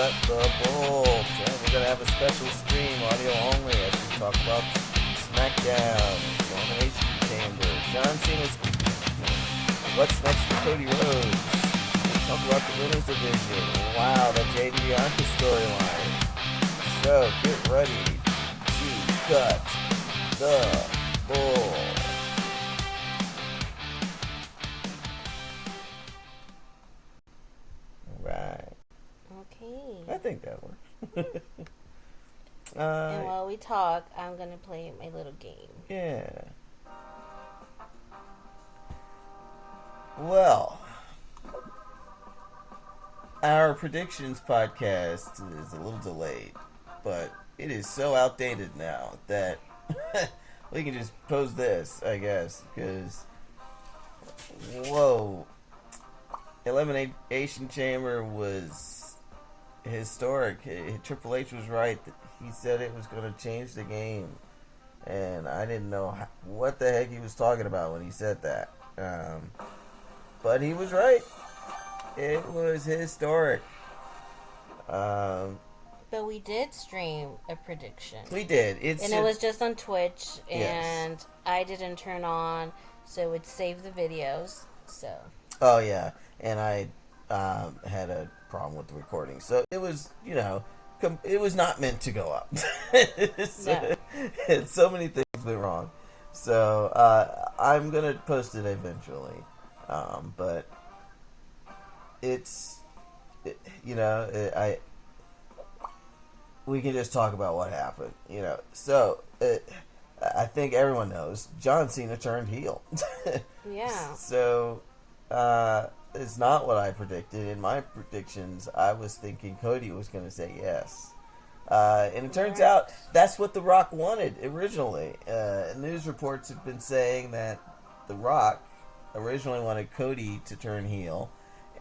got the Bulls, and we're gonna have a special stream, audio only, as we talk about Smackdown, Elimination Chamber, John Cena's. What's next for Cody Rhodes? Let's talk about the women's division. Wow, the Jade and Bianca storyline. So get ready to cut the bull. Right. Okay. I think that works. And while we talk, I'm going to play my little game. Yeah. Well, our predictions podcast is a little delayed, but it is so outdated now that we can just post this, I guess, because, whoa, Elimination Chamber was historic. Triple H was right. He said it was going to change the game, and I didn't know what the heck he was talking about when he said that. But he was right. It was historic. But we did stream a prediction. We did. It was just on Twitch, and yes. I didn't turn on, so it would save the videos. So. Oh yeah, and I had a problem with the recording, so it was, it was not meant to go up. So many things went wrong. So I'm gonna post it eventually, but we can just talk about what happened, So I think everyone knows John Cena turned heel. Yeah. So it's not what I predicted. In my predictions, I was thinking Cody was going to say yes. And it turns out that's what The Rock wanted originally. News reports have been saying that The Rock originally wanted Cody to turn heel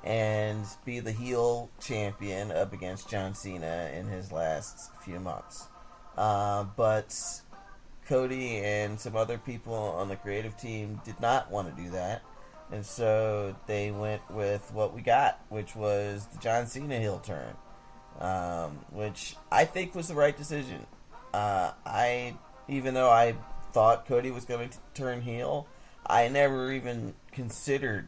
and be the heel champion up against John Cena in his last few months. But Cody and some other people on the creative team did not want to do that. And so they went with what we got, which was the John Cena heel turn, which I think was the right decision. Even though I thought Cody was going to turn heel, I never even considered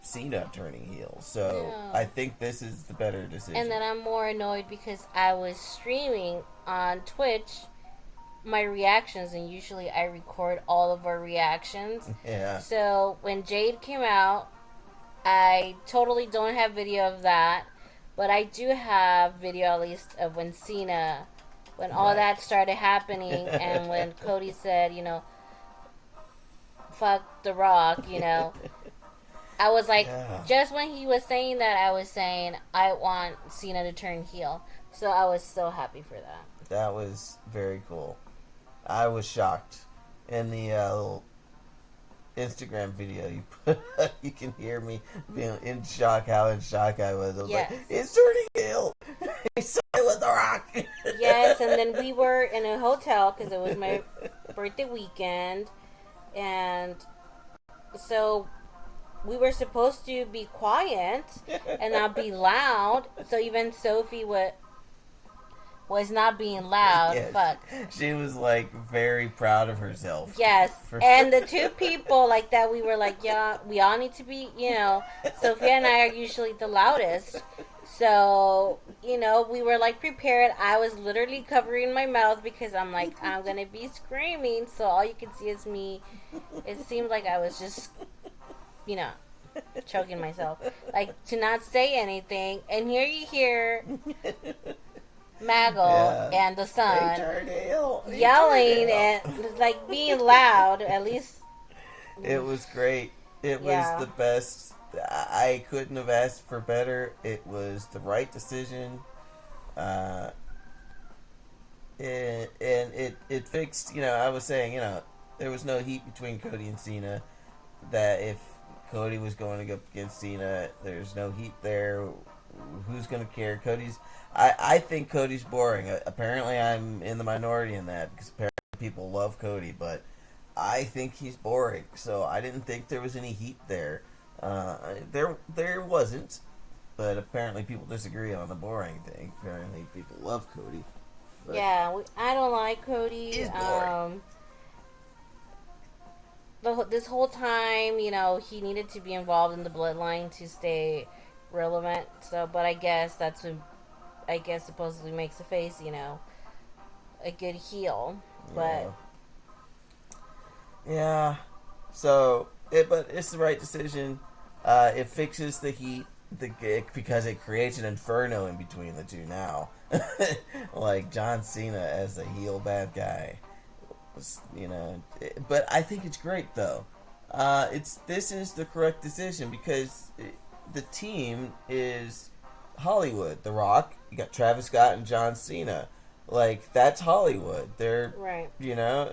Cena turning heel. So I think this is the better decision. And then I'm more annoyed because I was streaming on Twitch my reactions, and usually I record all of our reactions. Yeah. So when Jade came out, I totally don't have video of that, but I do have video at least of when Cena, when all that started happening, and when Cody said, fuck The Rock, I was like, just when he was saying that, I was saying, I want Cena to turn heel. So I was so happy for that. That was very cool. I was shocked. In the little Instagram video you put, you can hear me being in shock, how in shock I was. I was like, it's turning heel. He's siding with The Rock. Yes, and then we were in a hotel because it was my birthday weekend. And so we were supposed to be quiet and not be loud. So even Sophie was not being loud. Yeah, Fuck. She was like very proud of herself. Yes. And the two people like that, we were like, yeah, we all need to be, Sophia and I are usually the loudest. So, we were like prepared. I was literally covering my mouth because I'm like, I'm going to be screaming. So all you can see is me. It seemed like I was just, choking myself. Like to not say anything. And here you hear Maggle and the son yelling and like being loud. At least it was great. It was the best. I couldn't have asked for better. It was the right decision. And it fixed. I was saying, there was no heat between Cody and Cena. That if Cody was going to go against Cena, there's no heat there. Who's going to care? I think Cody's boring. Apparently, I'm in the minority in that because apparently people love Cody, but I think he's boring. So I didn't think there was any heat there. There wasn't, But apparently people disagree on the boring thing. Apparently people love Cody. But Yeah, I don't like Cody. he's boring. This whole time, he needed to be involved in the bloodline to stay relevant. So, but I guess that's what supposedly makes a face, a good heel. But yeah. So, but it's the right decision. It fixes the heat because it creates an inferno in between the two now. Like John Cena as a heel bad guy. But I think it's great though. This is the correct decision because the team is Hollywood. The Rock, you got Travis Scott and John Cena. Like that's Hollywood. They're right.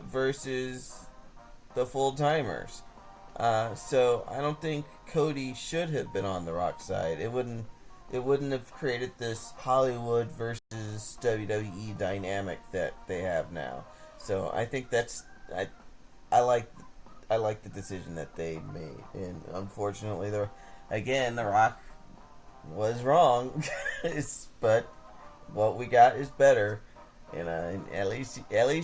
Versus the full timers. So I don't think Cody should have been on the Rock side. It wouldn't have created this Hollywood versus WWE dynamic that they have now. So I think I like the decision that they made, and unfortunately, the Rock was wrong, but what we got is better. And at least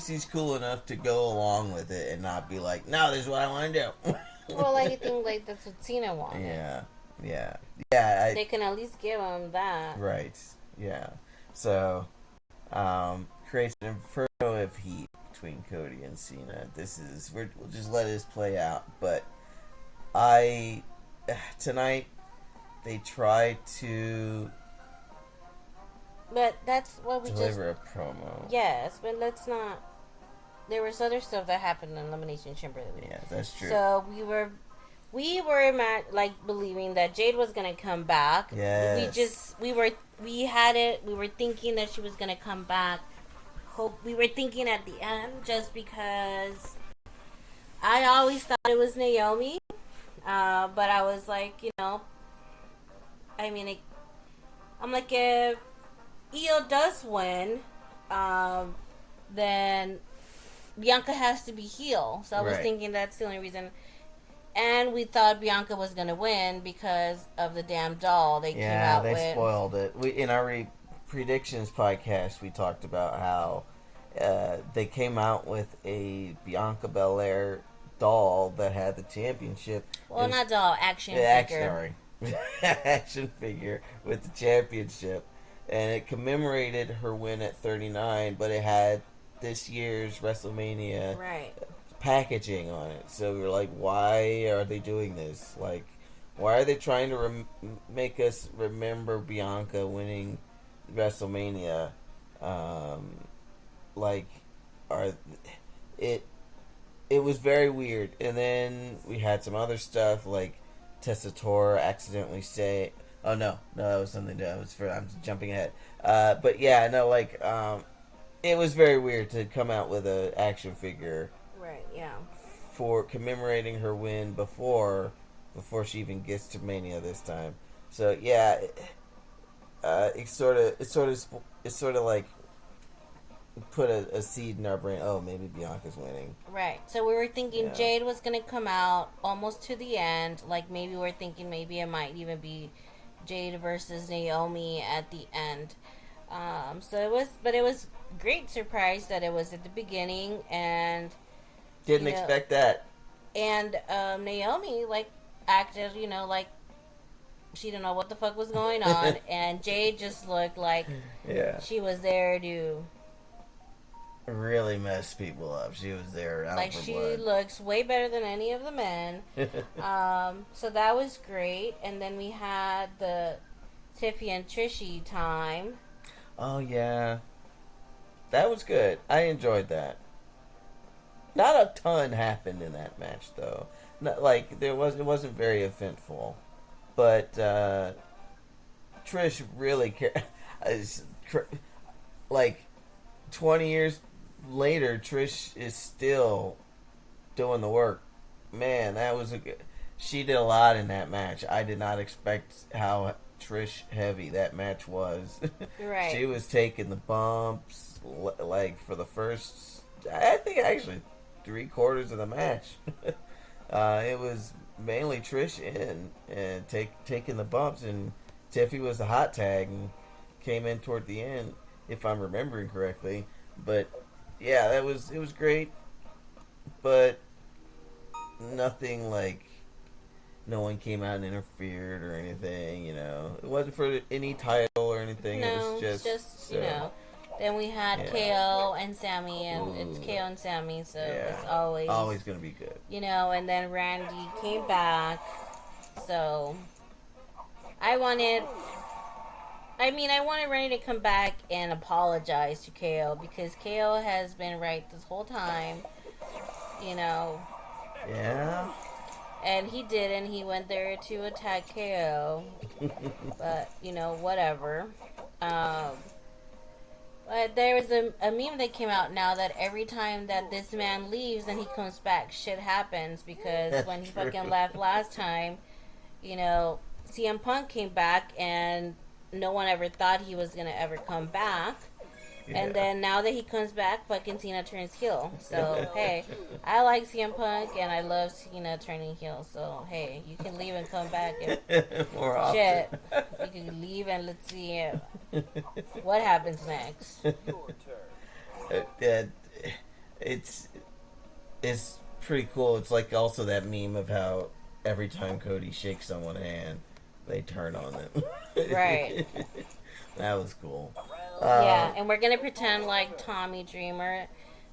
he's cool enough to go along with it and not be like, no, this is what I want to do. Well, I think that's what Cena wanted. Yeah. They can at least give him that. Right. Yeah. So, creates an inferno of heat between Cody and Cena. We'll just let this play out. But tonight they tried to. But that's what we deliver a promo. Yes, but let's not. There was other stuff that happened in Elimination Chamber. Yeah, that's true. So we were believing that Jade was gonna come back. Yes. We were thinking that she was gonna come back. We were thinking at the end, just because I always thought it was Naomi, but I was like, I'm like, if Io does win, then Bianca has to be heel. So I was thinking that's the only reason. And we thought Bianca was going to win because of the damn doll they came out with. Yeah, they spoiled it. In our predictions podcast, we talked about how they came out with a Bianca Belair doll that had the championship. Well, not doll, action figure. Action figure with the championship. And it commemorated her win at 39, but it had this year's WrestleMania packaging on it. So we were like, why are they doing this? Like, why are they trying to make us remember Bianca winning WrestleMania? It was very weird. And then we had some other stuff like Tessitore accidentally say, oh no, that was something that was I'm jumping ahead. But yeah, no, it was very weird to come out with an action figure. Right, yeah. For commemorating her win before she even gets to Mania this time. So yeah, it's sort of like put a seed in our brain. Oh, maybe Bianca's winning. Right. So we were thinking Jade was gonna come out almost to the end. Like maybe we're thinking maybe it might even be Jade versus Naomi at the end. It was great surprise that it was at the beginning, and didn't expect that. And Naomi acted, like she didn't know what the fuck was going on, and Jade just looked like she was there to really mess people up. She was there out for she blood. Looks way better than any of the men. So that was great, and then we had the Tiffy and Trishy time. Oh yeah, that was good. I enjoyed that. Not a ton happened in that match though. Not it wasn't very eventful, but Trish really cared. 20 years later, Trish is still doing the work. Man, that was she did a lot in that match. I did not expect how Trish heavy that match was. Right. She was taking the bumps for the first, I think actually 3/4 of the match. It was mainly Trish in and taking the bumps, and Tiffy was the hot tag and came in toward the end, if I'm remembering correctly. But yeah, it was great, but nothing like no one came out and interfered or anything. It wasn't for any title or anything. No, it was just so, Then we had KO and Sammy, and it's KO and Sammy, so it's always gonna be good. And then Randy came back, so I wanted Randy to come back and apologize to KO because KO has been right this whole time, Yeah. And he didn't. He went there to attack KO, but whatever. But there was a meme that came out now that every time that this man leaves and he comes back, shit happens because That's when he true. fucking left last time, CM Punk came back and no one ever thought he was gonna ever come back. Yeah. And then now that he comes back, fucking Cena turns heel. So, hey, I like CM Punk and I love Cena turning heel. So, hey, you can leave and come back. And more often. Shit. You can leave and let's see what happens next. It's pretty cool. It's like also that meme of how every time Cody shakes someone's hand, they turn on them. Right. That was cool. Yeah, and we're going to pretend like Tommy Dreamer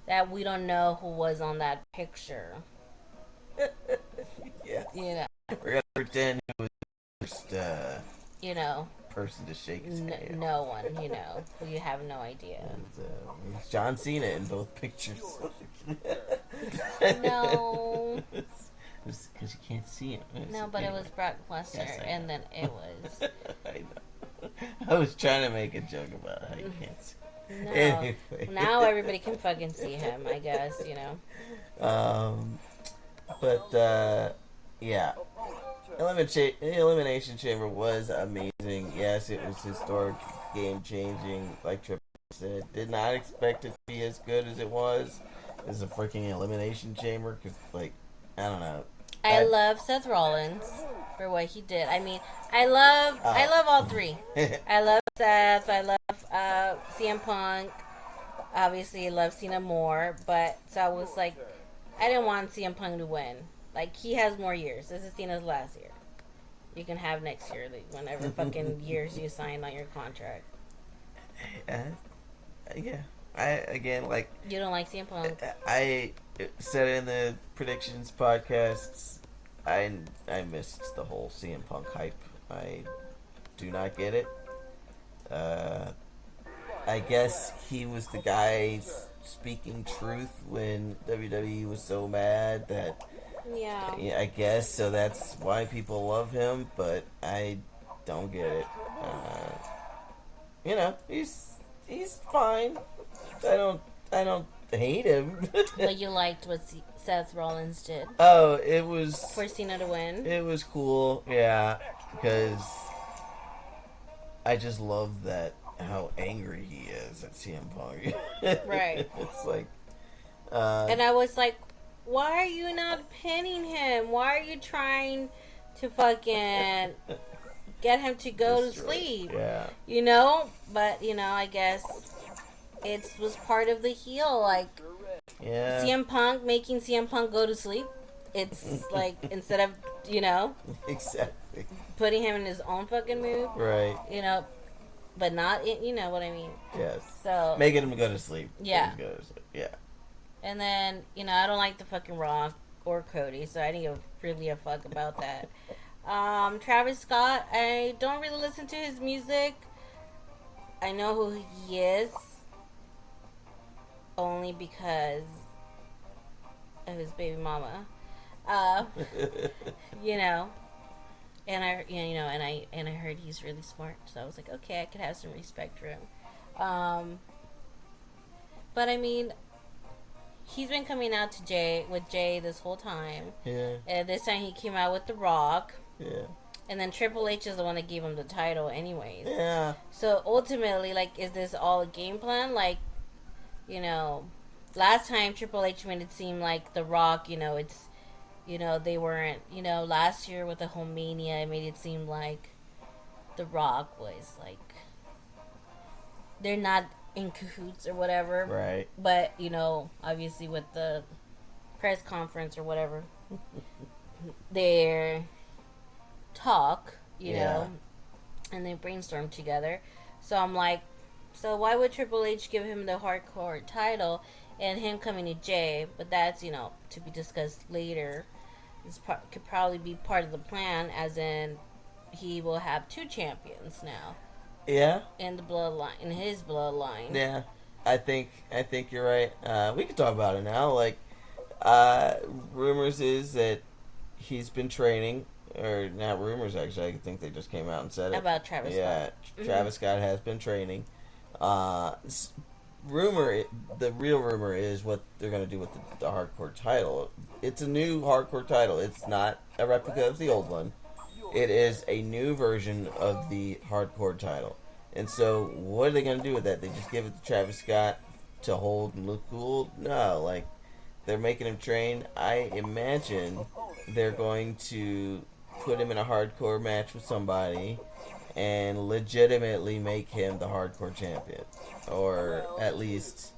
that we don't know who was on that picture. Yeah. We're going to pretend he was the first, person to shake his hand. No one, we have no idea. And, it's John Cena in both pictures. No. Because you can't see him. No, but it was Brock Lesnar, and then it was... I know. I was trying to make a joke about how you can't see him. No. Anyway. Now everybody can fucking see him, I guess, But, yeah. Elimination Chamber was amazing. Yes, it was historic, game-changing, like Triple H said. Did not expect it to be as good as it was. As a freaking Elimination Chamber, because, I don't know. I love Seth Rollins for what he did. I mean, I love all three. I love Seth. I love CM Punk. Obviously, I love Cena more. But so I was like, I didn't want CM Punk to win. Like, he has more years. This is Cena's last year. You can have next year, whenever fucking years you sign on your contract. Yeah. You don't like CM Punk. I said it in the predictions podcasts. I missed the whole CM Punk hype. I do not get it. I guess he was the guy speaking truth when WWE was so mad that. Yeah. I guess so. That's why people love him, but I don't get it. He's fine. I don't hate him. But you liked what Seth Rollins did. Oh, it was for Cena to win. It was cool, yeah, because I just love how angry he is at CM Punk. Right. It's like, and I was like, why are you not pinning him? Why are you trying to fucking get him to go to sleep? Yeah. But I guess it was part of the heel, like, yeah. CM Punk making CM Punk go to sleep. It's like, instead of, exactly, putting him in his own fucking mood. Right. But not, you know what I mean. Yes. So making him go to sleep. Yeah. Yeah. And then, I don't like the fucking Rock or Cody, so I didn't give really a fuck about that. Travis Scott, I don't really listen to his music. I know who he is only because of his baby mama. And I heard he's really smart, so I was like, okay, I could have some respect for him. But I mean, he's been coming out to Jay this whole time. Yeah. And this time he came out with The Rock. Yeah. And then Triple H is the one that gave him the title anyways. Yeah. So ultimately, is this all a game plan? Last time Triple H made it seem like The Rock, they weren't, last year with the whole Mania, it made it seem like, The Rock was like, they're not in cahoots or whatever. Right. But, obviously with the press conference or whatever, they talk, and they brainstorm together. So I'm like, so why would Triple H give him the hardcore title and him coming to Jay? But that's, to be discussed later. This could probably be part of the plan, as in he will have 2 champions now. Yeah. In the bloodline, in his bloodline. Yeah. I think you're right. We could talk about it now. Like, rumors is that he's been training, or not rumors actually. I think they just came out and said it. About Travis Scott. Yeah, Travis Scott has been training. The real rumor is what they're going to do with the hardcore title. It's a new hardcore title. It's not a replica of the old one. It is a new version of the hardcore title. And so, what are they going to do with that? They just give it to Travis Scott to hold and look cool? No, like, they're making him train. I imagine they're going to put him in a hardcore match with somebody and legitimately make him the hardcore champion. Or at least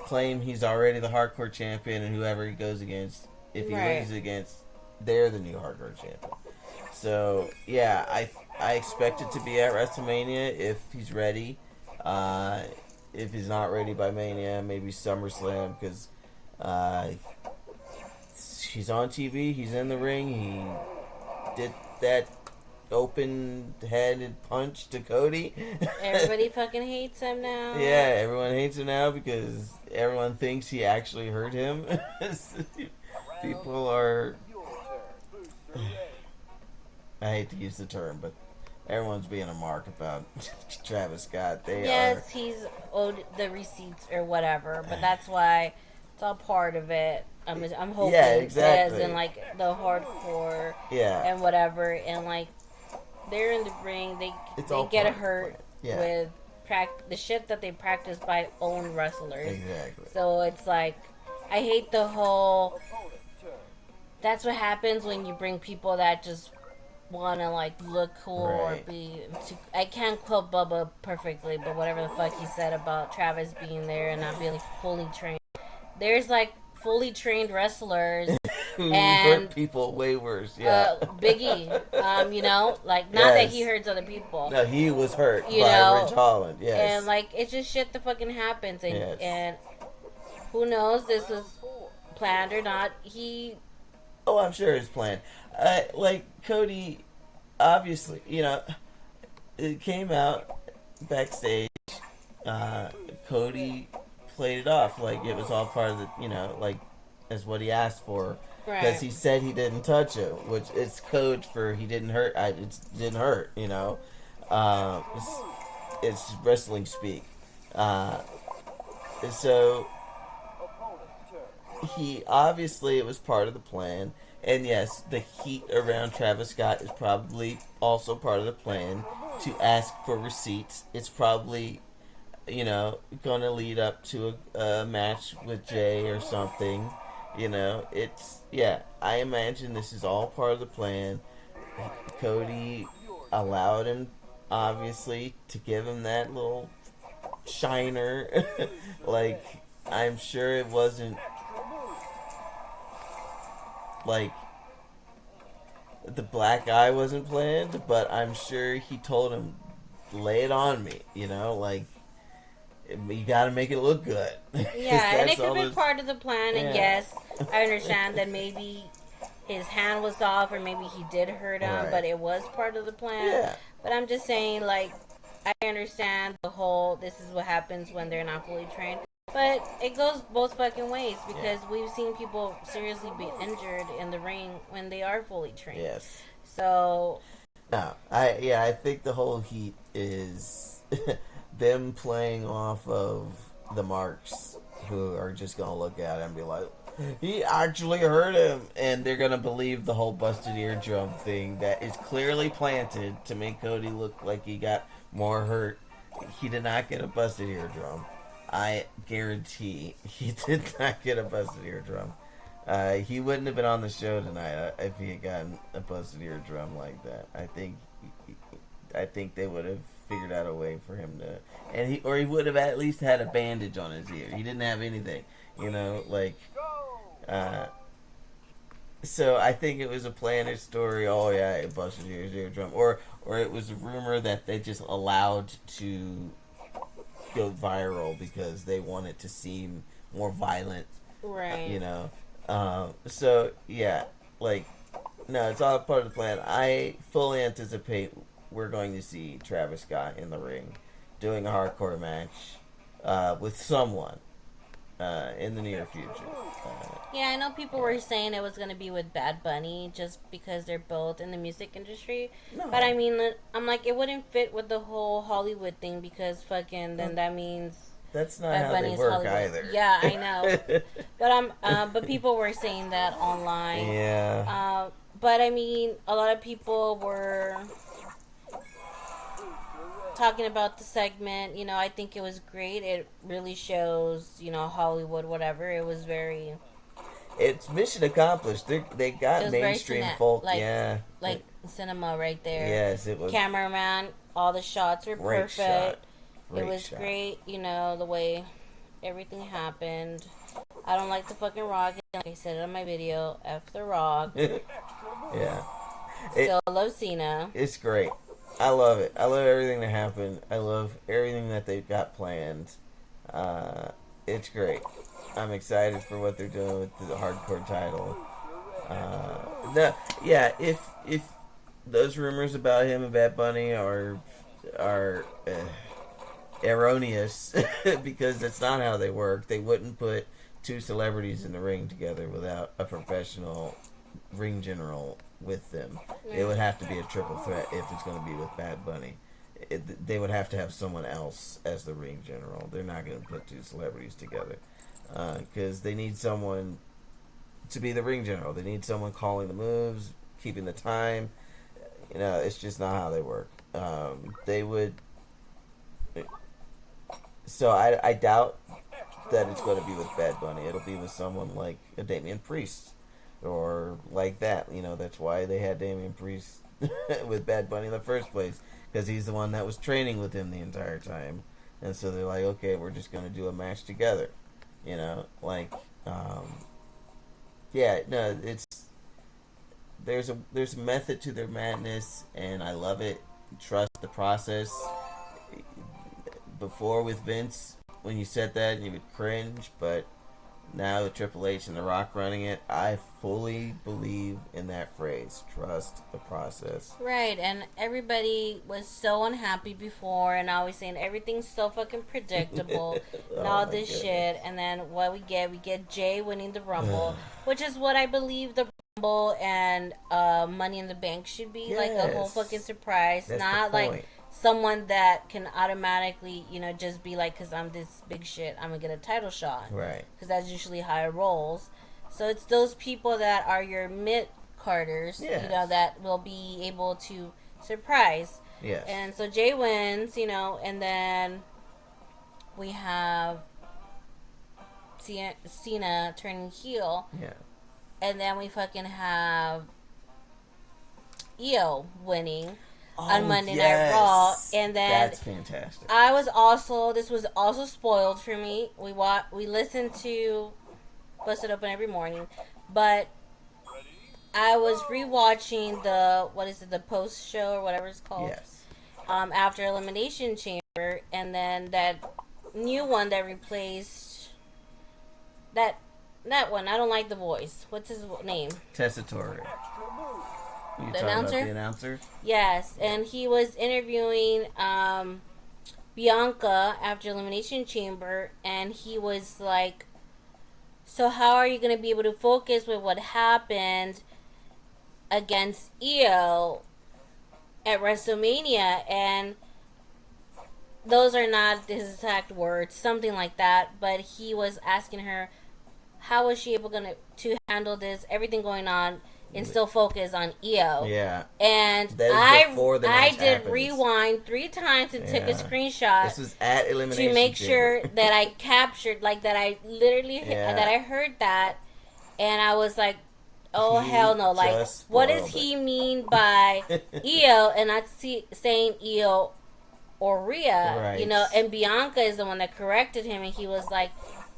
claim he's already the hardcore champion, and whoever he goes against, if he loses against, they're the new hardcore champion. So, yeah, I expect it to be at WrestleMania if he's ready. If he's not ready by Mania, maybe SummerSlam, because he's on TV, he's in the ring, he did that open-headed punch to Cody. Everybody fucking hates him now. Yeah, everyone hates him now because everyone thinks he actually hurt him. People are... I hate to use the term, but everyone's being a mark about Travis Scott. He's owed the receipts or whatever, but that's why it's all part of it. I'm hoping, exactly. As in like the hardcore, and whatever, and like they're in the ring, they get hurt with the shit that they practice by own wrestlers. Exactly. So it's like, I hate the whole. That's what happens when you bring people that just want to like look cool or be. I can't quote Bubba perfectly, but whatever the fuck he said about Travis being there and not being fully trained. There's like fully trained wrestlers who and hurt people way worse. Yeah, Biggie. Like not that he hurts other people. No, he was hurt by Ridge Holland. Yes, and like it's just shit that fucking happens, and who knows this was planned or not. Oh, I'm sure it's planned. Like Cody, obviously, it came out backstage. Cody played it off like it was all part of the, like as what he asked for, because he said he didn't touch it, which it's code for he didn't hurt. It didn't hurt, It's wrestling speak. So he obviously, it was part of the plan. And yes, the heat around Travis Scott is probably also part of the plan to ask for receipts. It's probably, going to lead up to a match with Jay or something. I imagine this is all part of the plan. Cody allowed him, obviously, to give him that little shiner. Like, I'm sure it wasn't like the black eye wasn't planned, but I'm sure he told him, lay it on me, like you gotta make it look good. Yeah, and it could be part of the plan, and yes, I understand that maybe his hand was off or maybe he did hurt him, but it was part of the plan. Yeah. But I'm just saying, like, I understand the whole, this is what happens when they're not fully trained. But it goes both fucking ways, because we've seen people seriously be injured in the ring when they are fully trained. Yes. So. No, I think the whole heat is them playing off of the marks who are just going to look at it and be like, he actually hurt him. And they're going to believe the whole busted eardrum thing that is clearly planted to make Cody look like he got more hurt. He did not get a busted eardrum. I guarantee he did not get a busted eardrum. He wouldn't have been on the show tonight if he had gotten a busted eardrum like that. I think I think they would have figured out a way for him to, and he would have at least had a bandage on his ear. He didn't have anything, like. So I think it was a planted story. Oh yeah, it busted his eardrum, or it was a rumor that they just allowed to go viral because they wanted to seem more violent, right? So yeah, like no, it's all part of the plan. I fully anticipate we're going to see Travis Scott in the ring doing a hardcore match with someone in the near future. Yeah, I know people were saying it was going to be with Bad Bunny just because they're both in the music industry. No. But I mean, I'm like, it wouldn't fit with the whole Hollywood thing because fucking then that means that's not Bad how Bunny they work Hollywood. Either. Yeah, I know. But people were saying that online. Yeah. But I mean, a lot of people were talking about the segment. I think it was great. It really shows, Hollywood, whatever. It was very. It's mission accomplished. They got mainstream folk. Like cinema right there. Yes, it was. Cameraman, all the shots were perfect. Shot. It was great, the way everything happened. I don't like the fucking Rock. Like I said it on my video, F the Rock. Yeah. Still love Cena. It's great. I love it. I love everything that happened. I love everything that they've got planned. It's great. I'm excited for what they're doing with the hardcore title. If those rumors about him and Bad Bunny are erroneous because that's not how they work. They wouldn't put two celebrities in the ring together without a professional ring general with them. It would have to be a triple threat if it's going to be with Bad Bunny. They would have to have someone else as the ring general. They're not going to put two celebrities together because they need someone to be the ring general. They need someone calling the moves, keeping the time. It's just not how they work. They would. So I doubt that it's going to be with Bad Bunny. It'll be with someone like a Damian Priest or like that. That's why they had Damian Priest with Bad Bunny in the first place, because he's the one that was training with him the entire time. And so they're like, okay, we're just going to do a match together. There's a method to their madness, and I love it. Trust the process. Before with Vince, when you said that, you would cringe, but now with Triple H and The Rock running it, I fully believe in that phrase. Trust the process. Right, and everybody was so unhappy before, and always saying everything's so fucking predictable and all this shit. And then what we get Jay winning the Rumble, which is what I believe the Rumble and Money in the Bank should be. Yes. Like a whole fucking surprise. That's not like someone that can automatically, just be like, because I'm this big shit, I'm going to get a title shot. Right. Because that's usually how it rolls. So it's those people that are your mid-carders, yes. That will be able to surprise. Yes. And so Jay wins, and then we have Cena turning heel. Yeah. And then we fucking have Io winning. On Monday Night Raw, and then that's fantastic. This was also spoiled for me. We listened to Busted Open every morning, but I was rewatching the post show or whatever it's called. Yes. After Elimination Chamber, and then that new one that replaced that one. I don't like the voice. What's his name? Tessitore. The announcer? The announcer? Yes, and he was interviewing Bianca after Elimination Chamber, and he was like, so how are you going to be able to focus with what happened against Io at WrestleMania? And those are not his exact words, something like that, but he was asking her, how was she able to handle this, everything going on, and still focus on Io. Yeah. And I did rewind 3 times and took a screenshot. This was at Elimination to make sure that I captured, like, that I literally that I heard that, and I was like, Oh, He hell no. Like, just what does spoiled he mean by Io and not saying Io or Rhea? Right. You know, and Bianca is the one that corrected him, and he was like,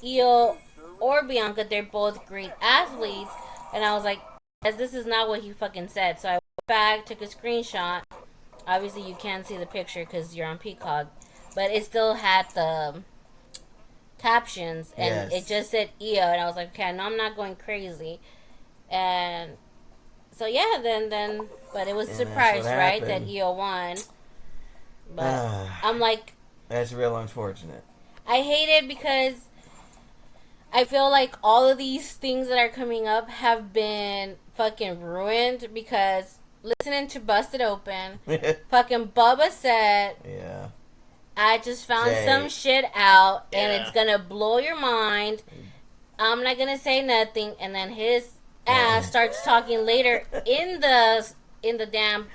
Io or Bianca, they're both great athletes. And I was like, as this is not what he fucking said. So I went back, took a screenshot. Obviously, you can't see the picture because you're on Peacock, but it still had the captions, and it Yes. just said Io, and I was like, okay, I know I'm not going crazy. And so yeah, then but it was a And that's surprise, what right, that happened. Io won. But I'm like, That's real unfortunate. I hate it because I feel like all of these things that are coming up have been fucking ruined because listening to Busted Open, fucking Bubba said, Yeah. I just found Jay. some shit out and Yeah. it's gonna blow your mind. I'm not gonna say nothing, and then his ass starts talking later in the damn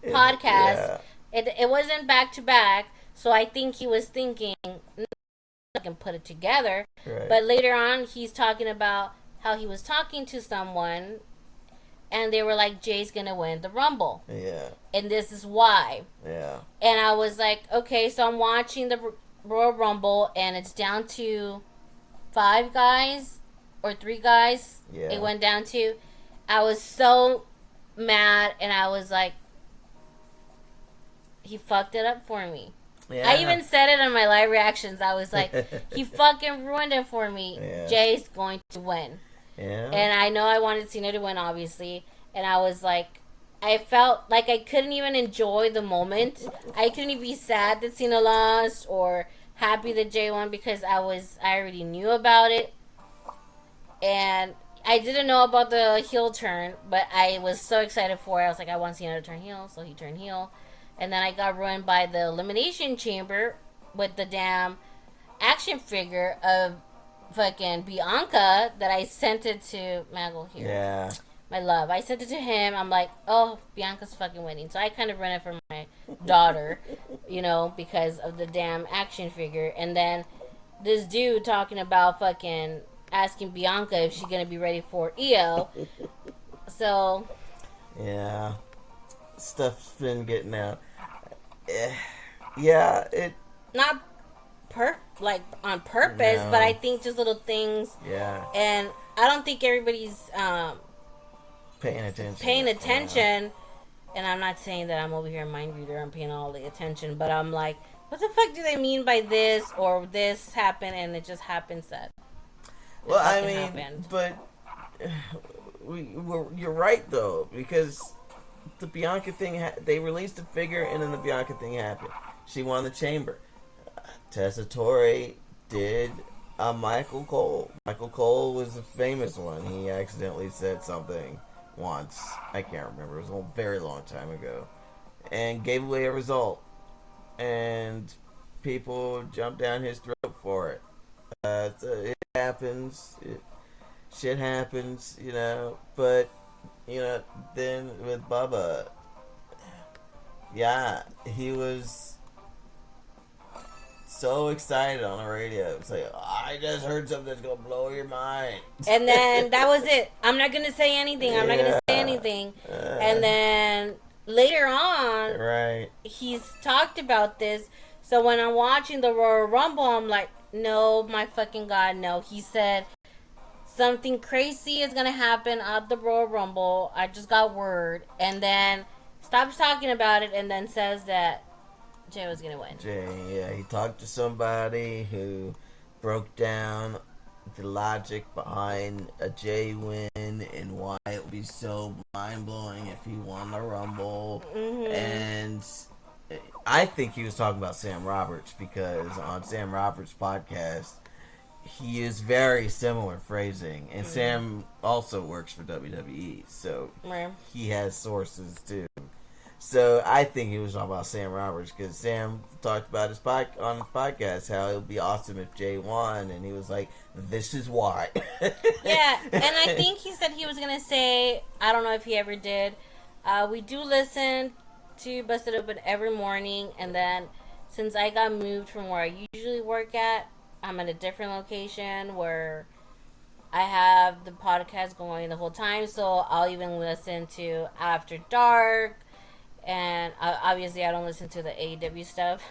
podcast. Yeah. It wasn't back to back, so I think he was thinking I can put it together. Right. But later on, he's talking about how he was talking to someone, and they were like, "Jay's gonna win the Rumble." Yeah. And this is why. Yeah. And I was like, okay, so I'm watching the Royal Rumble, and it's down to 5 guys or 3 guys. Yeah. It went down to. I was so mad, and I was like, he fucked it up for me. Yeah. I even said it on my live reactions. I was like, he fucking ruined it for me. Yeah. Jay's going to win. Yeah. And I know I wanted Cena to win, obviously. And I was like, I felt like I couldn't even enjoy the moment. I couldn't even be sad that Cena lost or happy that Jay won because I already knew about it. And I didn't know about the heel turn, but I was so excited for it. I was like, I want Cena to turn heel, so he turned heel. And then I got ruined by the Elimination Chamber with the damn action figure of fucking Bianca that I sent it to Maggle here. Yeah. My love. I sent it to him. I'm like, oh, Bianca's fucking winning. So I kind of run it for my daughter, you know, because of the damn action figure. And then this dude talking about fucking asking Bianca if she's going to be ready for Io. So. Yeah. Stuff's been getting out. Yeah, it. Not on purpose, No. but I think just little things. Yeah. And I don't think everybody's Paying attention. And I'm not saying that I'm over here mind reader. I'm paying all the attention, but I'm like, what the fuck do they mean by this or this happened and it just happens that? Well, I fucking mean, happened. but you're right though, because the Bianca thing, they released a figure and then the Bianca thing happened. She won the chamber. Tessa Torre did Michael Cole. Michael Cole was the famous one. He accidentally said something once. I can't remember. It was a very long time ago. And gave away a result. And people jumped down his throat for it. So it happens. Shit happens, you know. But, you know, then with Bubba, yeah, he was so excited on the radio. It's like, I just heard something that's gonna blow your mind. And then that was it. I'm not gonna say anything. I'm not gonna say anything. And then later on, right, he's talked about this. So when I'm watching the Royal Rumble, I'm like, no, my fucking God, no. He said something crazy is gonna happen at the Royal Rumble. I just got word, and then stops talking about it, and then says that Jay was gonna win. Jay, yeah, he talked to somebody who broke down the logic behind a Jay win and why it would be so mind blowing if he won the Rumble. Mm-hmm. And I think he was talking about Sam Roberts, because on Sam Roberts' podcast, he is very similar phrasing, and Sam also works for WWE, so he has sources too. So I think he was talking about Sam Roberts, because Sam talked about on his podcast how it would be awesome if Jay won, and he was like, "This is why." Yeah, and I think he said he was gonna say, I don't know if he ever did. We do listen to Busted Open every morning, and then since I got moved from where I usually work at, I'm at a different location where I have the podcast going the whole time, so I'll even listen to After Dark. And obviously, I don't listen to the AEW stuff,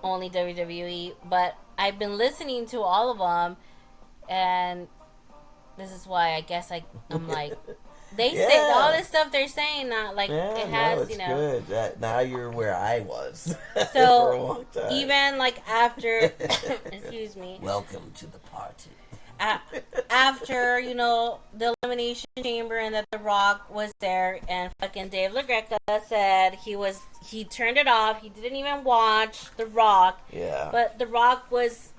only WWE. But I've been listening to all of them, and this is why I guess I'm like, they say all this stuff they're saying, not like it has, it's good. Now you're where I was So for a long time. Even like after, excuse me. Welcome to the party. After the Elimination Chamber and that The Rock was there, and fucking Dave LaGreca said he turned it off. He didn't even watch The Rock. Yeah. But The Rock was,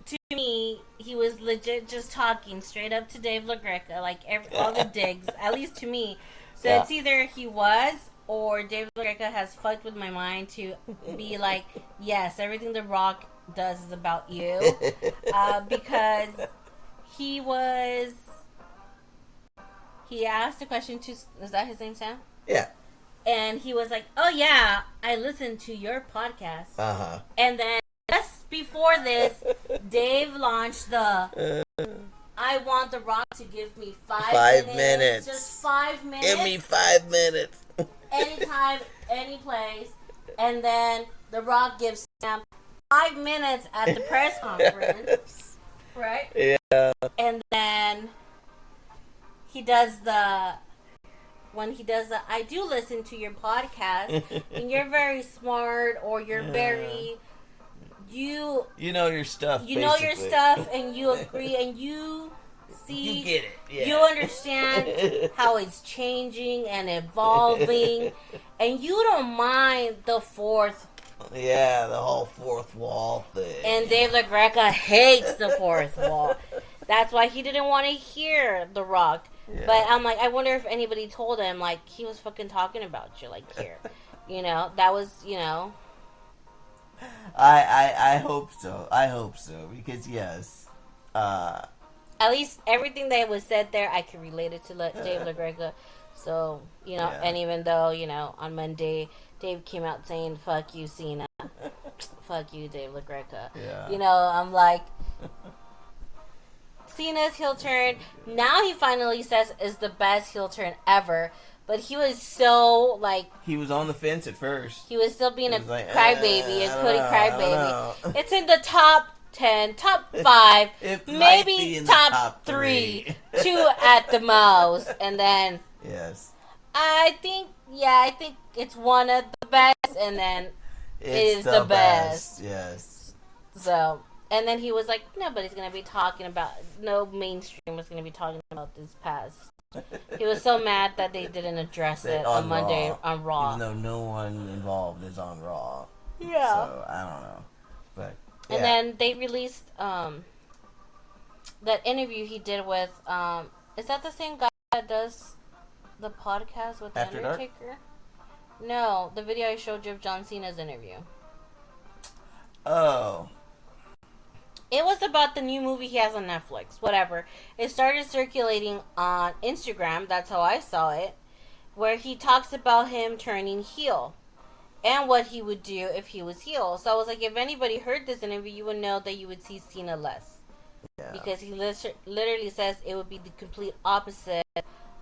to me, he was legit just talking straight up to Dave LaGreca, like all the digs, at least to me. So it's either he was or Dave LaGreca has fucked with my mind to be like, yes, everything The Rock does is about you. Because he asked a question to, is that his name, Sam? Yeah. And he was like, oh yeah, I listened to your podcast. Uh-huh. And then just before this, Dave launched the I want The Rock to give me 5 minutes. Just 5 minutes. Give me 5 minutes. Anytime, any place. And then The Rock gives Sam 5 minutes at the press conference. Right? Yeah. And then he does when he does I do listen to your podcast, and you're very smart, or you're very, you know your stuff. You know your stuff, and you agree, and you see, you get it. Yeah. You understand how it's changing and evolving, and you don't mind the fourth. Yeah, the whole fourth wall thing. And Dave LaGreca hates the fourth wall. That's why he didn't want to hear The Rock. Yeah. But I'm like, I wonder if anybody told him, like, he was fucking talking about you, like, here. That was, I hope so. I hope so. Because, yes. At least everything that was said there, I can relate it to Dave LaGreca. So, and even though, on Monday, Dave came out saying, fuck you, Cena. Fuck you, Dave LaGreca. Yeah. I'm like, Cena's heel turn, now he finally says, is the best heel turn ever. But he was so, like... He was on the fence at first. He was still being a crybaby, a Cody crybaby. It's in the top 10, top 5, maybe top 3. 2 at the most. And then... Yes. I think it's one of the best, and then it is the best. Yes. So, and then he was like, nobody's going to be talking about, no mainstream was going to be talking about this past. He was so mad that they didn't address it on Monday on Raw. Even though no one involved is on Raw. Yeah. So, I don't know. But, yeah. And then they released that interview he did with, is that the same guy that does the podcast with After The Undertaker? Dark? No, the video I showed you of John Cena's interview. Oh. It was about the new movie he has on Netflix. Whatever. It started circulating on Instagram. That's how I saw it. Where he talks about him turning heel. And what he would do if he was heel. So I was like, if anybody heard this interview, you would know that you would see Cena less. Yeah. Because he literally says it would be the complete opposite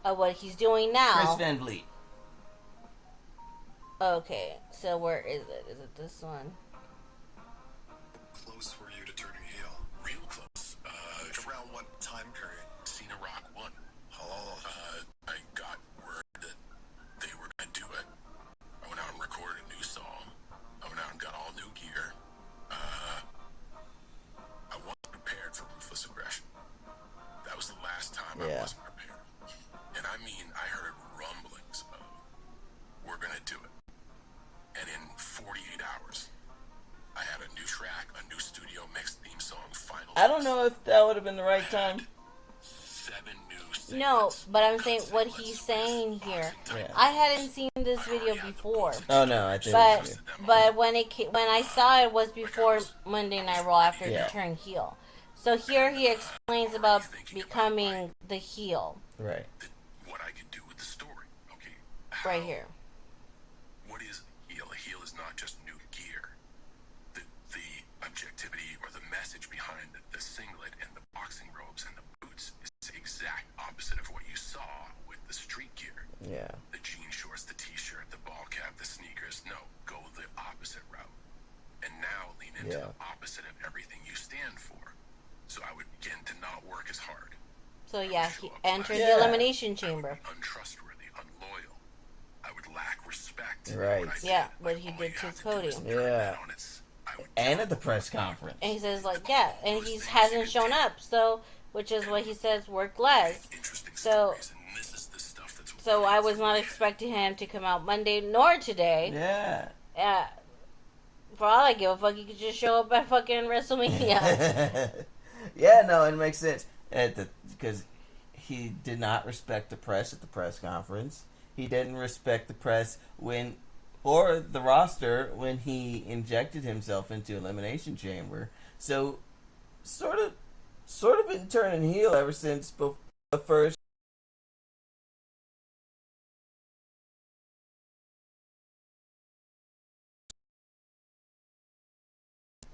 of what he's doing now. Chris Van Vliet. Okay, so where is it? Is it this one? Close for you to turning heel. Real close. Around what time period Cena Rock won? I got word that they were going to do it. I went out and recorded a new song. I went out and got all new gear. I wasn't prepared for ruthless aggression. That was the last time I wasn't prepared. And I mean, I heard rumblings of, we're going to do it. And in 48 hours, I had a new track, a new studio mixed theme song, final. I don't know if that would have been the right time. 7 new segments. No, but I'm saying what he's saying here. Yeah. I hadn't seen this video before. Oh no, I think. But when I saw it was before Monday Night Raw after he turned heel. So here he explains about becoming the heel. Right. What I could do with the story. Okay. Right here. What is heel? A heel is not just new gear. The objectivity or the message behind the singlet and the boxing robes and the Yeah. The jean shorts, the t-shirt, the ball cap, the sneakers. No, go the opposite route. And now lean into the opposite of everything you stand for. So I would begin to not work as hard. So yeah, he entered the elimination chamber. I would be untrustworthy, unloyal. I would lack respect. Right. Yeah, what he did to Cody. Yeah. And at the press conference. And he says like, yeah, and he hasn't shown up. So, which is what he says, work less. So I was not expecting him to come out Monday nor today. Yeah. For all I give a fuck, he could just show up at fucking WrestleMania. Yeah, no, it makes sense. Because he did not respect the press at the press conference. He didn't respect the press or the roster when he injected himself into Elimination Chamber. So, sort of been turning heel ever since the first.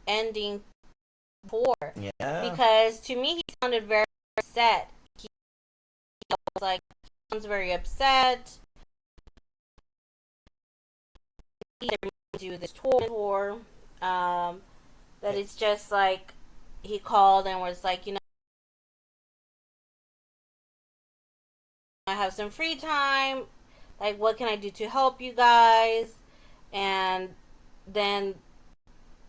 Ending poor. Yeah. Because to me, he sounded very upset. He was like, he sounds very upset. They're going to do this tour. That it's just like, he called and was like, you know, I have some free time. Like, what can I do to help you guys? And then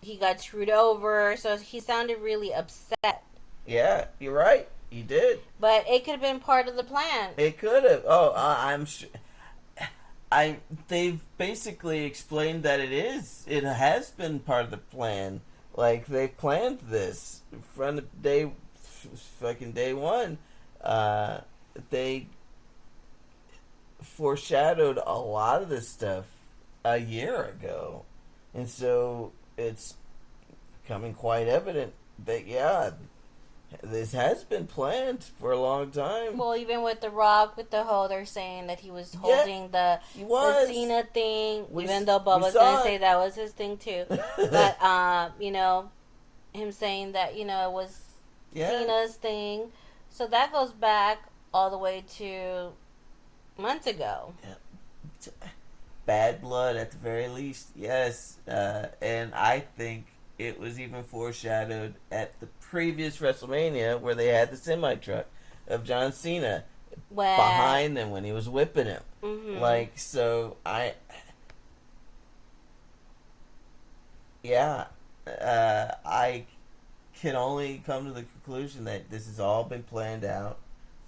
he got screwed over, so he sounded really upset. Yeah, you're right. He did. But it could have been part of the plan. It could have. Oh, I'm sure. They've basically explained that it has been part of the plan. Like, they planned this from fucking day one. They foreshadowed a lot of this stuff a year ago. And so it's becoming quite evident that, yeah, this has been planned for a long time. Well, even with The Rock, with the whole, they're saying that he was holding the Cena thing, even though Bubba's going to say that was his thing too. But, you know, him saying that, you know, it was Cena's thing. So that goes back all the way to months ago. Yeah. Bad blood at the very least, yes. And I think it was even foreshadowed at the previous WrestleMania where they had the semi-truck of John Cena behind them when he was whipping him. Mm-hmm. Like, so I can only come to the conclusion that this has all been planned out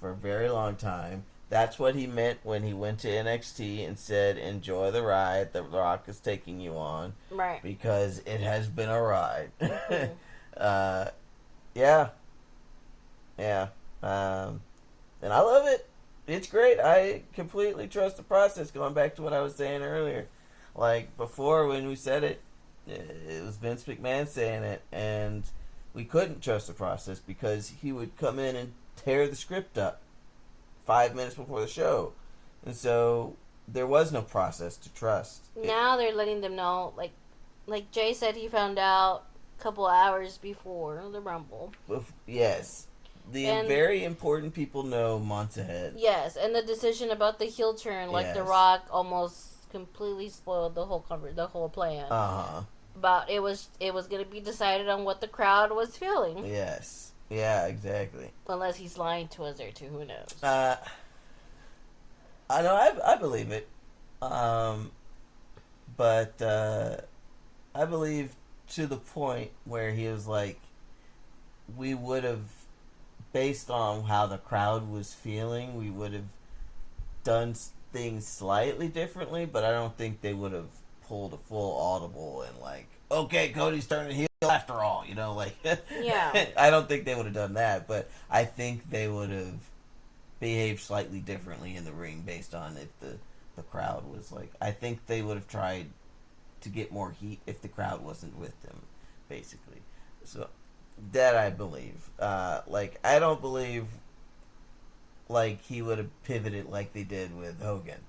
for a very long time. That's what he meant when he went to NXT and said, enjoy the ride that The Rock is taking you on. Right. Because it has been a ride. Mm-hmm. Yeah. And I love it. It's great. I completely trust the process, going back to what I was saying earlier. Like, before when we said it, it was Vince McMahon saying it, and we couldn't trust the process because he would come in and tear the script up 5 minutes before the show. And so there was no process to trust. Now they're letting them know, like Jay said, he found out a couple hours before the Rumble. Yes. And very important people know months ahead. Yes, and the decision about the heel turn, like The Rock almost completely spoiled the whole plan. But it was going to be decided on what the crowd was feeling. Yes. Yeah, exactly. Unless he's lying to us or to who knows. I know, I believe it. But I believe to the point where he was like, we would have, based on how the crowd was feeling, we would have done things slightly differently, but I don't think they would have pulled a full audible and like, okay, Cody's turning heel after all, you know, like, yeah. I don't think they would have done that, but I think they would have behaved slightly differently in the ring based on if the crowd was like, I think they would have tried to get more heat if the crowd wasn't with them, basically. So that I believe. Like, I don't believe like he would have pivoted like they did with Hogan.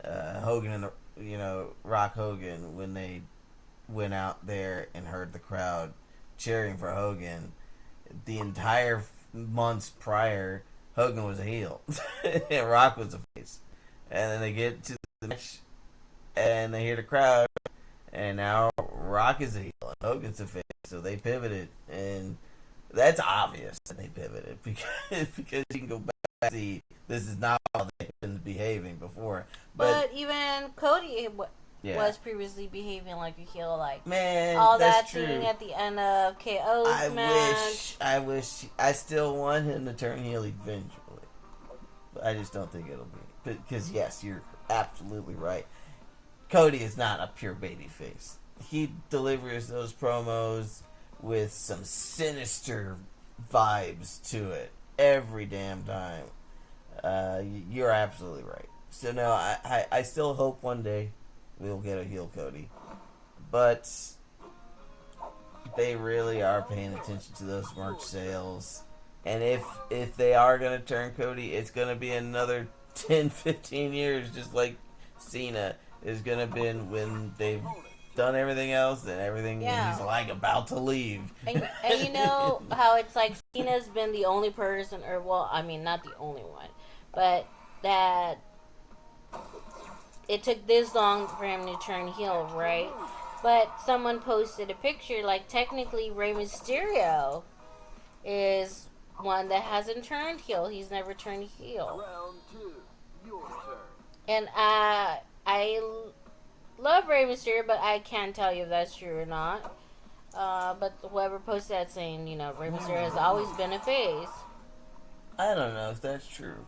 Hogan and Rock Hogan, when they went out there and heard the crowd cheering for Hogan, the entire months prior, Hogan was a heel and Rock was a face. And then they get to the match, and they hear the crowd, and now Rock is a heel and Hogan's a face, so they pivoted, and that's obvious that they pivoted because you can go back and see this is not how they've been behaving before. But even Cody was previously behaving like a heel, like man, all that's that true. thing at the end of KO's match. I still want him to turn heel eventually, but I just don't think it'll be because yes, you're absolutely right. Cody is not a pure babyface. He delivers those promos with some sinister vibes to it every damn time. You're absolutely right. So no, I still hope one day we'll get a heel Cody, but they really are paying attention to those merch sales, and if they are gonna turn Cody, it's gonna be another 10, 15 years, just like Cena is gonna be when they've done everything else and everything he's like about to leave. And you know how it's like Cena's been the only person, or well, I mean not the only one, but that it took this long for him to turn heel, right? But someone posted a picture, like technically Rey Mysterio is one that hasn't turned heel. He's never turned heel. Round 2, your turn. And I love Rey Mysterio, but I can't tell you if that's true or not. But whoever posted that saying, you know, Rey Mysterio has always been a face. I don't know if that's true.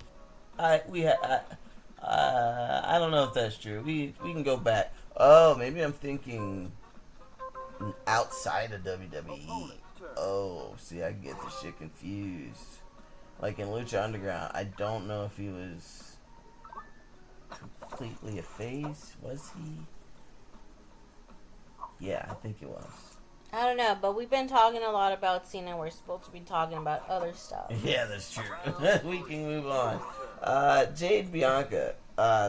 I don't know if that's true. We can go back. Oh, maybe I'm thinking outside of WWE. Oh, see, I get the shit confused. Like in Lucha Underground, I don't know if he was completely a face. Was he? Yeah, I think he was. I don't know, but we've been talking a lot about Cena. We're supposed to be talking about other stuff. Yeah, that's true. We can move on. Jade Bianca,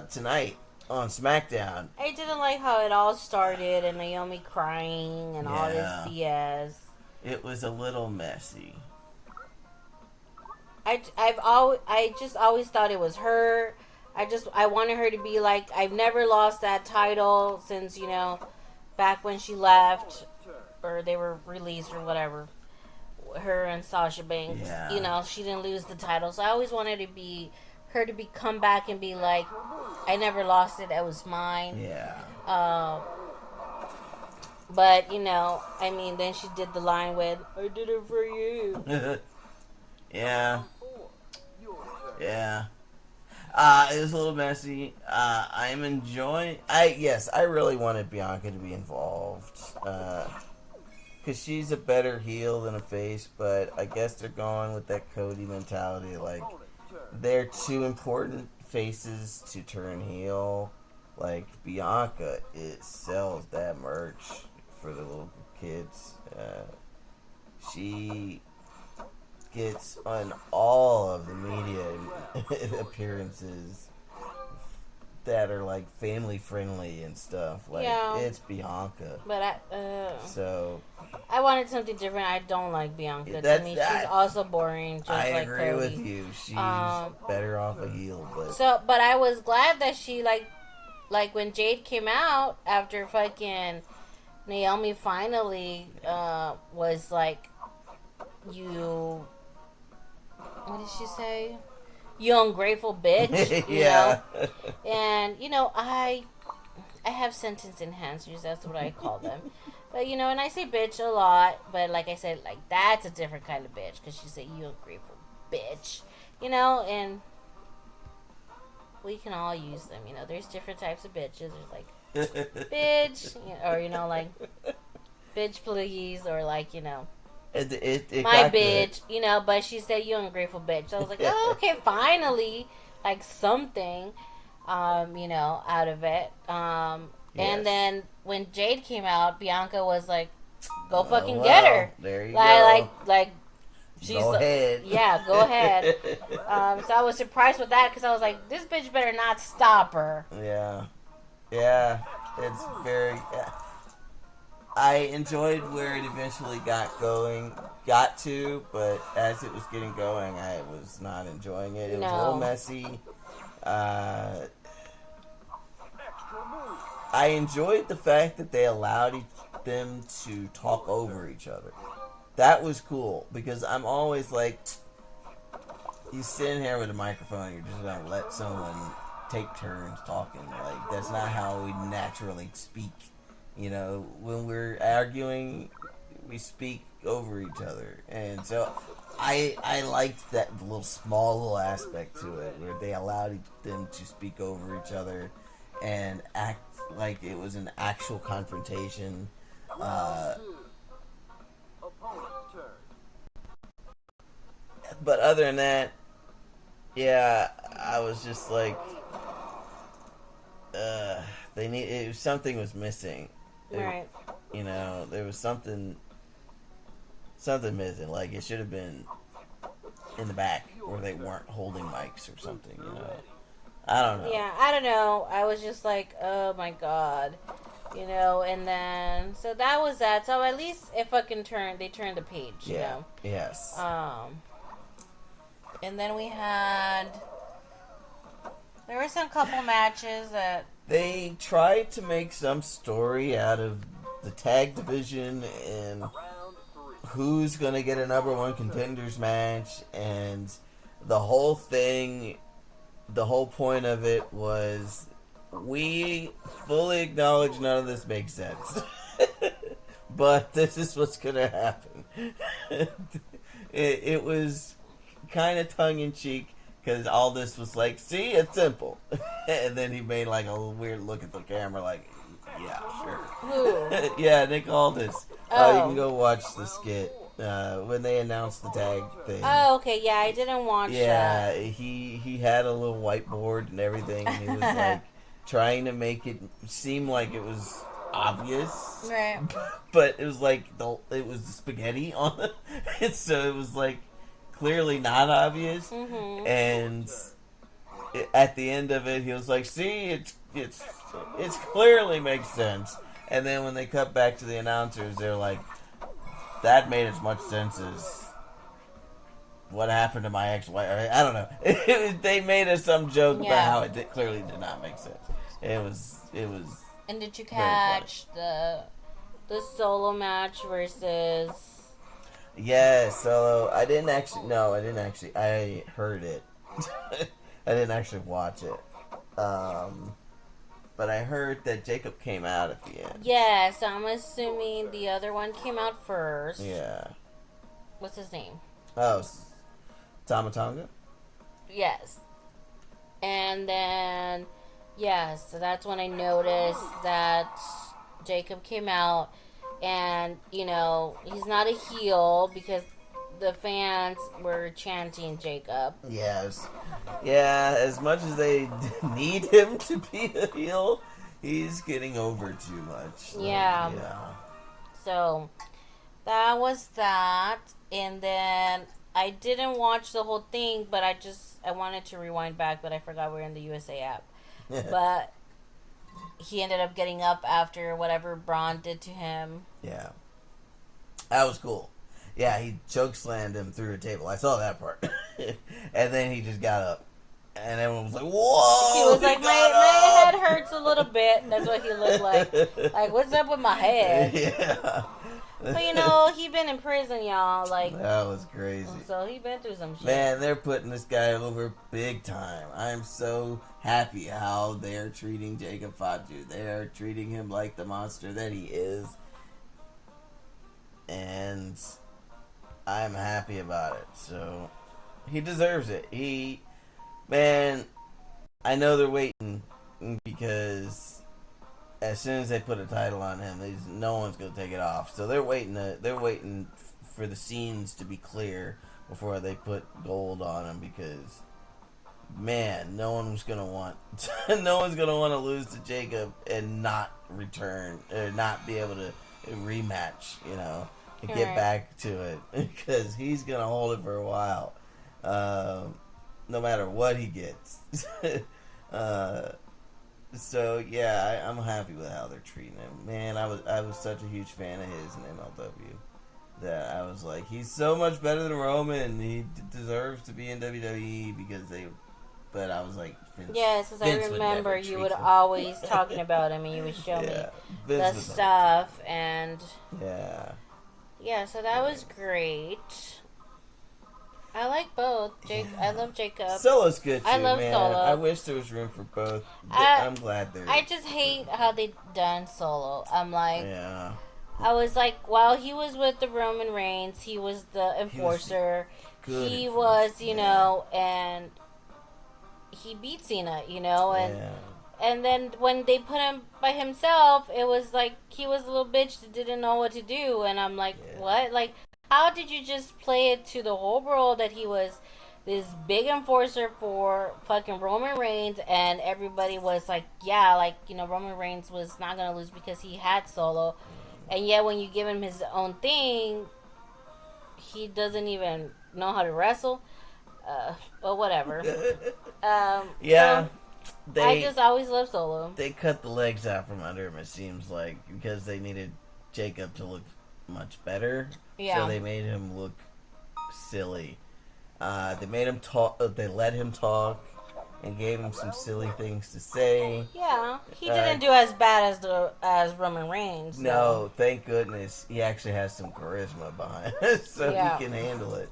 tonight on Smackdown. I didn't like how it all started and Naomi crying and all this BS. It was a little messy. I just always thought it was her. I wanted her to be like, I've never lost that title since, you know, back when she left or they were released or whatever. Her and Sasha Banks, you know, she didn't lose the title. So I always wanted her to come back and be like, I never lost it. It was mine. Yeah. But, you know, I mean, then she did the line with, I did it for you. Yeah. Yeah. It was a little messy. I'm enjoying... I really wanted Bianca to be involved. Because she's a better heel than a face, but I guess they're going with that Cody mentality. Like, they're too important faces to turn heel. Like, Bianca, it sells that merch for the little kids. She gets on all of the media appearances that are like family friendly and stuff. Like it's Bianca. But so I wanted something different. I don't like Bianca. To me, she's also boring. Just I like agree Cody. with you. She's better off a heel. But I was glad that she like when Jade came out after fucking Naomi finally was like, you. What did she say? You ungrateful bitch. You know? And, you know, I have sentence enhancers. That's what I call them. But, you know, and I say bitch a lot. But like I said, like, that's a different kind of bitch. Because she said, you ungrateful bitch. You know, and we can all use them. You know, there's different types of bitches. There's, like, bitch. Or, you know, like, bitch please. Or, like, you know. It my bitch, you know, but she said you ungrateful bitch. So I was like, oh, okay, finally, like something, you know, out of it. And then when Jade came out, Bianca was like, go fucking get her. There you go. Like, she's go ahead. Yeah, go ahead. So I was surprised with that because I was like, this bitch better not stop her. Yeah, it's very. Yeah. I enjoyed where it eventually got to, but as it was getting going, I was not enjoying it. It was a little messy. I enjoyed the fact that they allowed them to talk over each other. That was cool because I'm always like, you sitting here with a microphone, you're just gonna let someone take turns talking. Like, that's not how we naturally speak. You know, when we're arguing, we speak over each other, and so I liked that little aspect to it where they allowed them to speak over each other and act like it was an actual confrontation. Opponent's turn. But other than that, yeah, I was just like, something was missing. Right. You know, there was something missing. Like, it should have been in the back where they weren't holding mics or something. You know, I don't know. Yeah, I don't know. I was just like, oh my god, you know. And then so that was that. So at least they turned the page. You know? Yes. And then there were some couple matches that they tried to make some story out of the tag division and who's going to get a number one contenders match, and the whole point of it was, we fully acknowledge none of this makes sense. But this is what's going to happen. It was kind of tongue-in-cheek, because all this was like, see, it's simple. And then he made like a weird look at the camera like, yeah, sure. Who? Yeah, Nick Aldis. Oh. You can go watch the skit when they announced the tag thing. Oh, okay, yeah, I didn't watch that. Yeah, he had a little whiteboard and everything, and he was like trying to make it seem like it was obvious. Right. But it was like it was the spaghetti on it. And so it was like clearly not obvious. Mm-hmm. And at the end of it, he was like, see, it's clearly makes sense. And then when they cut back to the announcers, they're like, that made as much sense as what happened to my ex-wife. I don't know. They made us some joke about how it clearly did not make sense. It was. And did you catch the solo match versus? Yeah, solo. I didn't actually. No, I didn't actually. I heard it. I didn't actually watch it. But I heard that Jacob came out at the end. Yeah, so I'm assuming the other one came out first. Yeah. What's his name? Oh, Tamatonga? Yes. And then, so that's when I noticed that Jacob came out. And, you know, he's not a heel because the fans were chanting Jacob. Yes. Yeah, as much as they need him to be a heel, he's getting over too much. Yeah. So, that was that. And then I didn't watch the whole thing, but I wanted to rewind back, but I forgot we were in the USA app. But he ended up getting up after whatever Braun did to him. Yeah. That was cool. Yeah, he chokeslammed him through a table. I saw that part. And then he just got up. And everyone was like, whoa! He was like, my head hurts a little bit. That's what he looked like. Like, what's up with my head? Yeah. But, you know, he been in prison, y'all. Like, that was crazy. So he been through some shit. Man, they're putting this guy over big time. I'm so happy how they're treating Jacob Fatu. They're treating him like the monster that he is. And I'm happy about it. So, he deserves it. Man, I know they're waiting because as soon as they put a title on him, no one's gonna take it off. So they're waiting for the scenes to be clear before they put gold on him because, man, no one's gonna want to lose to Jacob and not return or not be able to rematch. You know, and get back to it because he's gonna hold it for a while. No matter what he gets. So yeah, I'm happy with how they're treating him. Man, I was such a huge fan of his in MLW that I was like, he's so much better than Roman. He deserves to be in WWE because but I was like, Yes, because I would remember never you treat would him. always talking about him, and you would show me Yeah, the Vince would stuff, and Yeah. yeah, so that was great. I like both. I love Jacob. Solo's good too, I love man. Solo. I wish there was room for both. I'm glad there is. I just hate how they done Solo. I'm like, Yeah. I was like, while he was with the Roman Reigns, he was the enforcer. He was, you know, and he beat Cena, you know, and then when they put him by himself, it was like he was a little bitch that didn't know what to do, and I'm like, what? Like, how did you just play it to the whole world that he was this big enforcer for fucking Roman Reigns, and everybody was like, yeah, like, you know, Roman Reigns was not gonna lose because he had Solo, and yet when you give him his own thing, he doesn't even know how to wrestle. But whatever. Yeah. So I just always love Solo. They cut the legs out from under him, it seems like, because they needed Jacob to look much better. Yeah. So they made him look silly. They made him talk. They let him talk and gave him some silly things to say. Yeah, he didn't do as bad as Roman Reigns. So. No, thank goodness he actually has some charisma behind it, so he can handle it.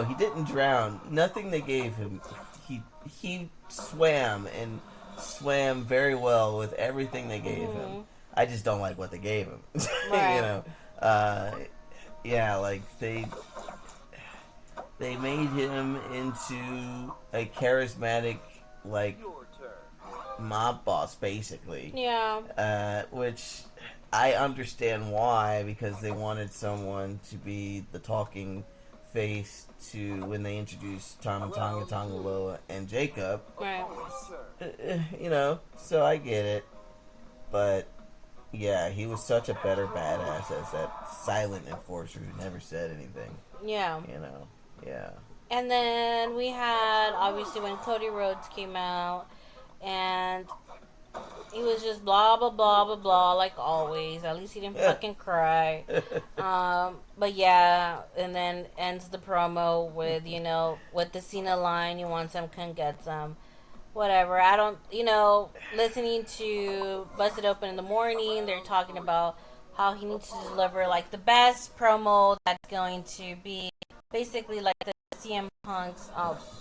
He didn't drown. Nothing they gave him. He swam and swam very well with everything they gave him. I just don't like what they gave him. Right. You know, like they made him into a charismatic, like, mob boss, basically. Yeah. Which I understand why, because they wanted someone to be the talking face to when they introduced Tonga Loa and Jacob. Right. You know, so I get it. But yeah, he was such a better badass as that silent enforcer who never said anything. Yeah. You know, yeah. And then we had, obviously, when Cody Rhodes came out, and he was just blah, blah, blah, blah, blah, like always. At least he didn't fucking cry. But yeah, and then ends the promo with, you know, with the Cena line, you want some, can get some. Whatever. I don't, you know, listening to Busted Open in the Morning, they're talking about how he needs to deliver, like, the best promo that's going to be basically like the CM Punk's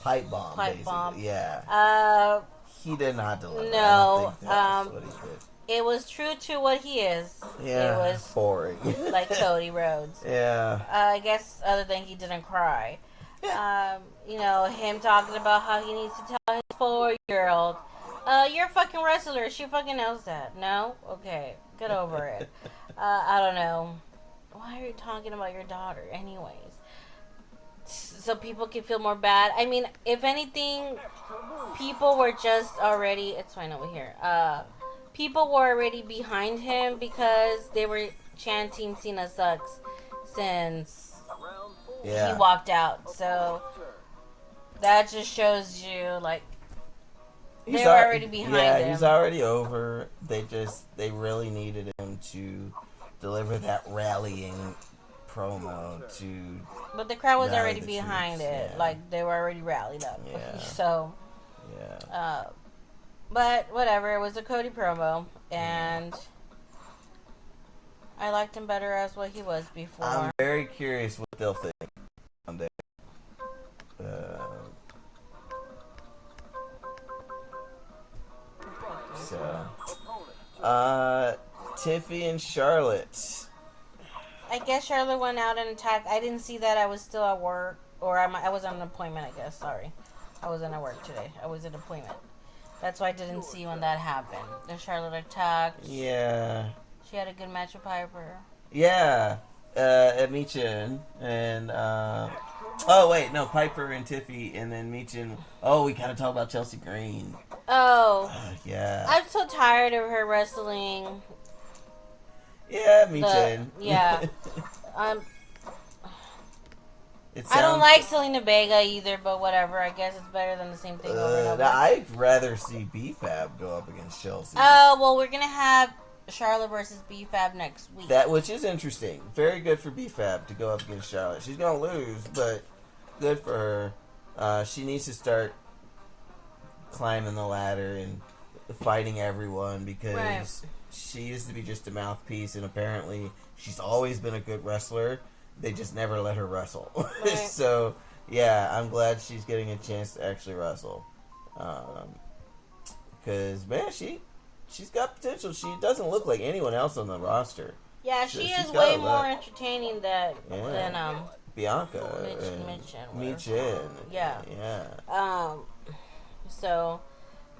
pipe bomb. Yeah. He did not deliver. No. I don't think that's what he did. It was true to what he is. Yeah. It was boring. like Cody Rhodes. Yeah. I guess other than he didn't cry. You know, him talking about how he needs to tell his 4-year-old, you're a fucking wrestler. She fucking knows that. No? Okay. Get over it. I don't know. Why are you talking about your daughter anyways? So people can feel more bad. I mean, if anything, people were just already... It's fine over here. People were already behind him because they were chanting Cena sucks since he walked out. So that just shows you, like, they were already behind him. Yeah, he's already over. They really needed him to deliver that rallying promo to... But the crowd was already behind it. Yeah. Like, they were already rallied up. Yeah. So... Yeah. But whatever, it was a Cody promo, and I liked him better as what he was before. I'm very curious what they'll think someday. Tiffy and Charlotte. I guess Charlotte went out and attacked. I didn't see that. I was still at work, or I was on an appointment, I guess. Sorry. I wasn't at work today. I was at an appointment. That's why I didn't see when that happened. The Charlotte attacked. Yeah. She had a good match with Piper. Yeah. Michin and oh wait, no, Piper and Tiffy, and then Michin. Oh, we gotta talk about Chelsea Green. Oh. Yeah. I'm so tired of her wrestling. Yeah, Michin. Yeah. I don't like Selena Vega either, but whatever. I guess it's better than the same thing over and over. I'd rather see B-Fab go up against Chelsea. Oh, well, we're going to have Charlotte versus B-Fab next week. Which is interesting. Very good for B-Fab to go up against Charlotte. She's going to lose, but good for her. She needs to start climbing the ladder and fighting everyone because Right. she used to be just a mouthpiece, and apparently she's always been a good wrestler. They just never let her wrestle. Right. So, yeah, I'm glad she's getting a chance to actually wrestle. Because, man, she's got potential. She doesn't look like anyone else on the roster. Yeah, So she she's is got way a more lot. entertaining Yeah. than Bianca. Michin. Yeah. Yeah. So,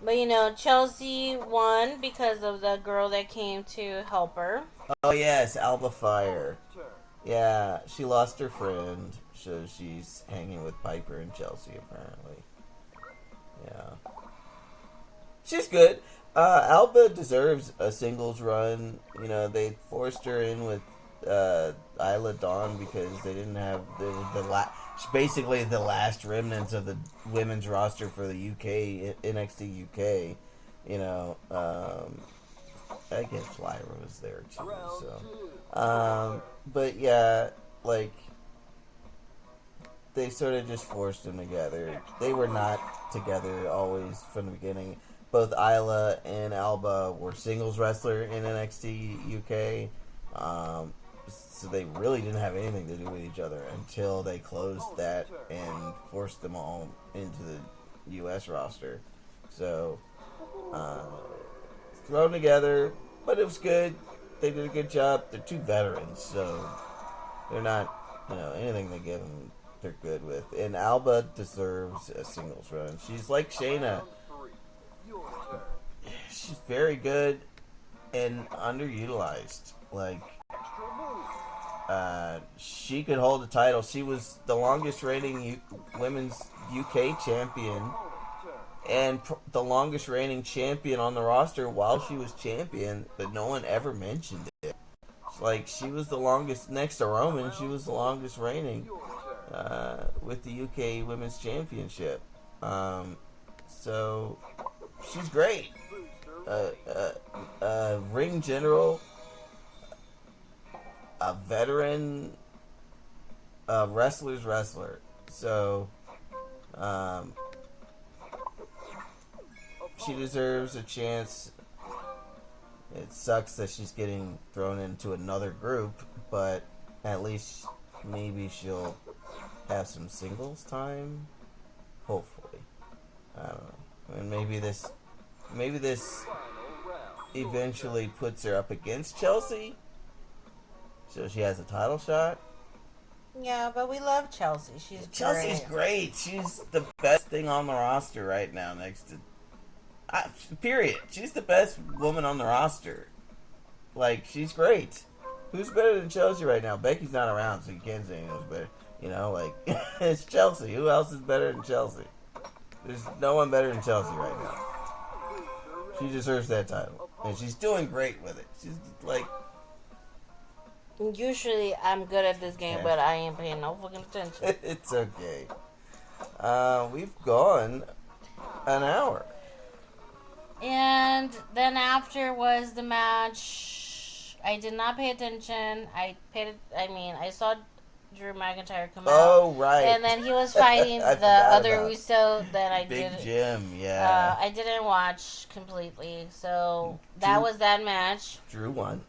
but Chelsea won because of the girl that came to help her. Oh, yes, Alba Fire. Turn. Yeah, she lost her friend, so she's hanging with Piper and Chelsea, apparently. Yeah. She's good. Alba deserves a singles run. They forced her in with Isla Dawn because they didn't have basically the last remnants of the women's roster for the UK, NXT UK. I guess Lyra was there too, Round so. two. But yeah, like, they sort of just forced them together. They were not together always from the beginning. Both Isla and Alba were singles wrestler in NXT UK. So they really didn't have anything to do with each other until they closed that and forced them all into the US roster. So, thrown together, but it was good. They did a good job. They're two veterans, so they're not, anything they give them, they're good with. And Alba deserves a singles run. She's like Shayna. Round three. Your turn. She's very good and underutilized. Like, Extra move. she could hold the title. She was the longest reigning women's UK champion Opponent's turn. and the longest reigning champion on the roster while she was champion, but no one ever mentioned it. Like, she was the longest, next to Roman, she was the longest reigning Your turn. with the UK Women's Championship. So, she's great. Booster. Ring general, a veteran, wrestler's wrestler. So, she deserves a chance. It sucks that she's getting thrown into another group, but at least maybe she'll have some singles time. Hopefully, I don't know. And maybe this Final round. eventually puts her up against Chelsea, so she has a title shot. Yeah, but we love Chelsea. She's Chelsea's great. She's the best thing on the roster right now, next to. Period. She's the best woman on the roster. Like, she's great. Who's better than Chelsea right now? Becky's not around, so you can't say who's better. It's Chelsea. Who else is better than Chelsea? There's no one better than Chelsea right now. She deserves that title. And she's doing great with it. She's like, Usually, I'm good at this game, Yeah. but I ain't paying no fucking attention. it's okay. We've gone an hour. And then after was the match. I did not pay attention. I saw Drew McIntyre come out. Oh, right. And then he was fighting I the forgot other about Uso that I Big did. Jim, yeah. I didn't watch completely, so that Drew- was that match. Drew won.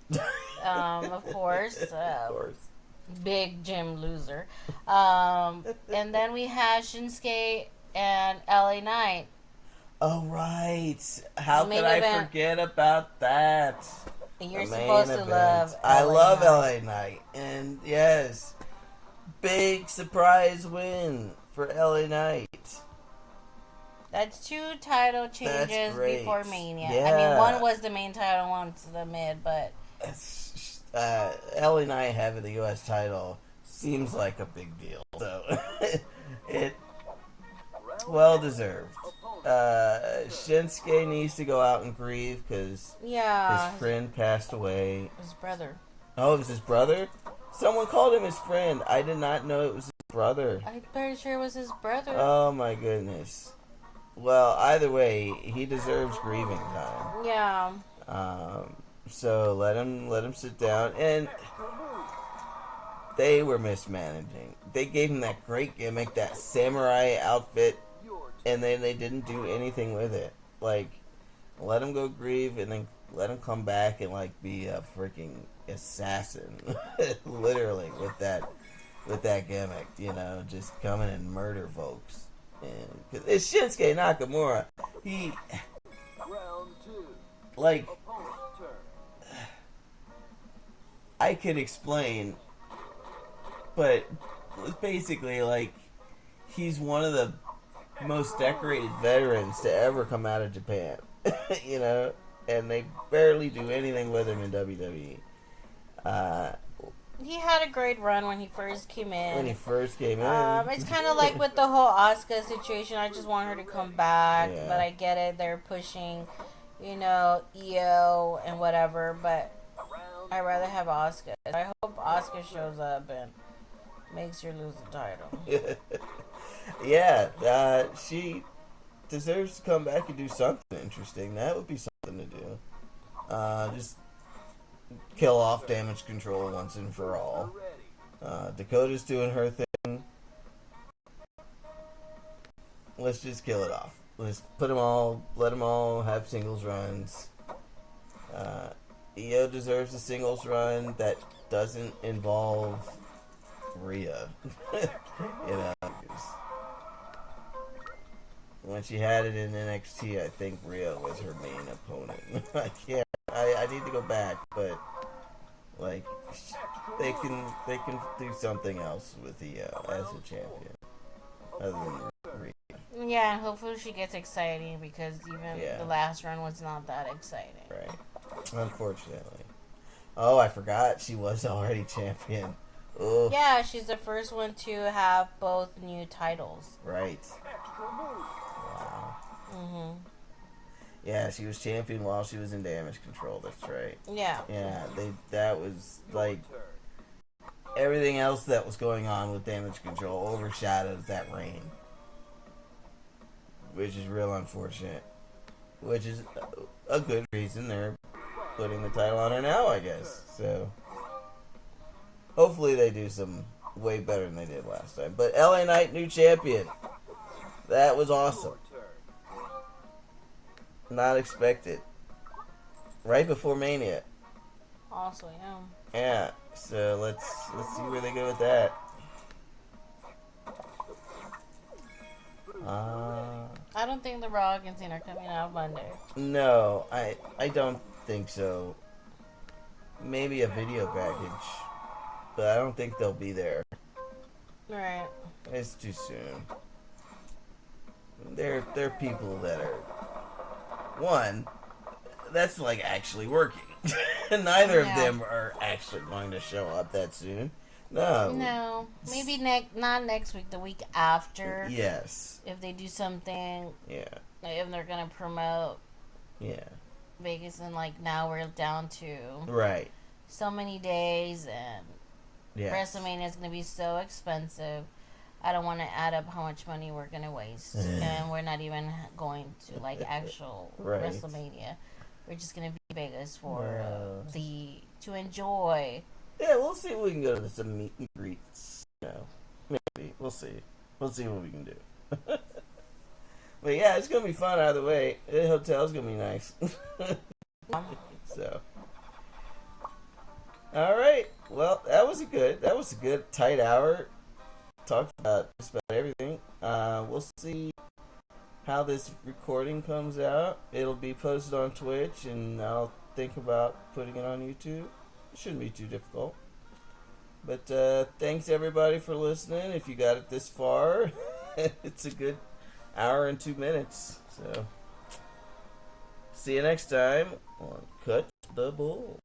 Of course, Of course. Big Jim loser. And then we had Shinsuke and LA Knight. Oh, right. How Main could I event. forget about that? You're The main supposed to event. love. I love Knight. LA Knight. And yes, big surprise win for LA Knight. That's 2 title changes great. before Mania. I Yeah. mean, one was the main title, one's the mid, but It's, LA Knight having the U.S. title seems like a big deal. So, it well deserved. Shinsuke needs to go out and grieve because yeah, his friend passed away. his brother. Oh, it was his brother? Someone called him his friend. I did not know it was his brother. I'm pretty sure it was his brother. Oh my goodness. Well, either way, he deserves grieving time. Yeah. So let him sit down. And they were mismanaging. They gave him that great gimmick, that samurai outfit. Your and then they didn't do anything with it. Like, let him go grieve, and then let him come back and like be a freaking assassin, literally with that gimmick. You know, just come in and murder folks. And 'cause it's Shinsuke Nakamura. He Round 2. like Opponent's turn. I could explain, but basically like he's one of the most decorated veterans to ever come out of Japan. You know, and they barely do anything with him in WWE. He had a great run when he first came in. When he first came in, It's kind of like with the whole Asuka situation. I just want her to come back, Yeah. but I get it. They're pushing, EO and whatever. But Round I'd rather have Asuka. I hope Asuka shows up and makes her lose the title. yeah, she deserves to come back and do something interesting. That would be something to do. Just kill off Damage Control once and for all. ready. Dakota's doing her thing. Let's just kill it off. Let's let them all have singles runs. Io deserves a singles run that doesn't involve Rhea. You know, 'cause when she had it in NXT, I think Rhea was her main opponent. I need to go back, but like they can do something else with Io as a champion other than Rhea. Yeah, hopefully she gets exciting because even Yeah. the last run was not that exciting. Right. Unfortunately. Oh, I forgot she was already champion. Oh, Yeah, she's the first one to have both new titles. right. Extra move. Wow. Mhm. Yeah, she was champion while she was in Damage Control. That's right. Yeah. Yeah, that was like Turn. everything else that was going on with Damage Control overshadows that reign, which is real unfortunate. Which is a good reason they're putting the title on her now, I guess. So hopefully they do some way better than they did last time. But LA Knight, new champion. That was awesome. Your turn. Not expected. Right before Mania. Also, yeah. Yeah. So let's see where they go with that. I don't think the Raw and Cena are coming out Monday. No, I don't think so. Maybe a video package, but I don't think they'll be there. Right. It's too soon. They're people that are one that's like actually working. Neither of Yeah. them are actually going to show up that soon. No. No. Maybe not next week, the week after. Yes. If they do something, Yeah. like if they're going to promote Yeah. Vegas and like now we're down to Right. so many days and Yeah. WrestleMania is going to be so expensive. I don't want to add up how much money we're going to waste. And we're not even going to like actual Right. WrestleMania. We're just going to be Vegas for Yeah. to enjoy. Yeah, we'll see if we can go to some meet and greets. You know, maybe. We'll see. We'll see what we can do. But yeah, it's gonna be fun either way. The hotel's gonna be nice. So, all right. Well, that was a good tight hour. Talked about just about everything. We'll see how this recording comes out. It'll be posted on Twitch, and I'll think about putting it on YouTube. It shouldn't be too difficult. But thanks everybody for listening. If you got it this far, it's a good hour and 2 minutes. So, see you next time on Cut the Bull.